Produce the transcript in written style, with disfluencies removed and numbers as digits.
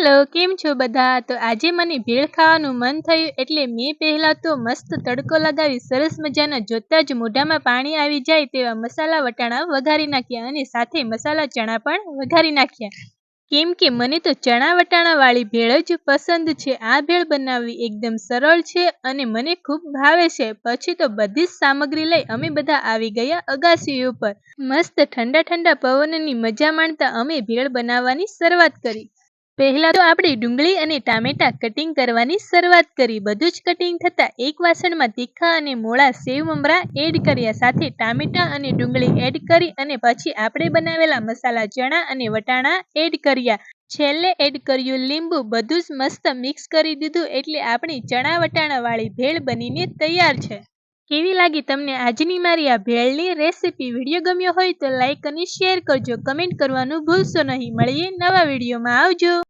Hello, કેમ છો બધા? તો આજે મને ભેળ ખાવાનું મન થયું એટલે મેં પહેલાં તો મસ્ત તડકો લગાવી સરસ મજાના જોતાં જ મોઢામાં પાણી આવી જાય તેવા મસાલા વટાણા વઘારી નાખ્યા અને સાથે મસાલા ચણા પણ વઘારી નાખ્યા. કેમ કે મને તો ચણા વટાણાવાળી ભેળ જ પસંદ છે. આ ભેળ બનાવવી એકદમ સરળ છે અને મને ખૂબ ભાવે છે. પછી તો બધી જ સામગ્રી લઈ અમે બધા આવી ગયા અગાસી ઉપર. મસ્ત ઠંડા ઠંડા પવનની મજા માણતા અમે ભેળ બનાવવાની શરૂઆત કરી. પહેલા તો આપણે ડુંગળી અને ટામેટા કટિંગ કરવાની શરૂઆત કરી. બધું જ કટિંગ થતાં એક વાસણમાં તીખા અને મોળા સેવ મમરા એડ કર્યા. સાથે ટામેટા અને ડુંગળી એડ કરી અને પછી આપણે બનાવેલા મસાલા ચણા અને વટાણા એડ કર્યા. છેલ્લે એડ કર્યું લીંબુ. બધું જ મસ્ત મિક્સ કરી દીધું એટલે આપણી ચણા વટાણા વાળી ભેળ બનીને તૈયાર છે. કેવી લાગી તમને આજની મારી આ ભેળની રેસીપી? વિડીયો ગમ્યો હોય તો લાઈક અને શેર કરજો. કમેન્ટ કરવાનું ભૂલશો નહીં. મળીએ નવા વિડીયોમાં. આવજો.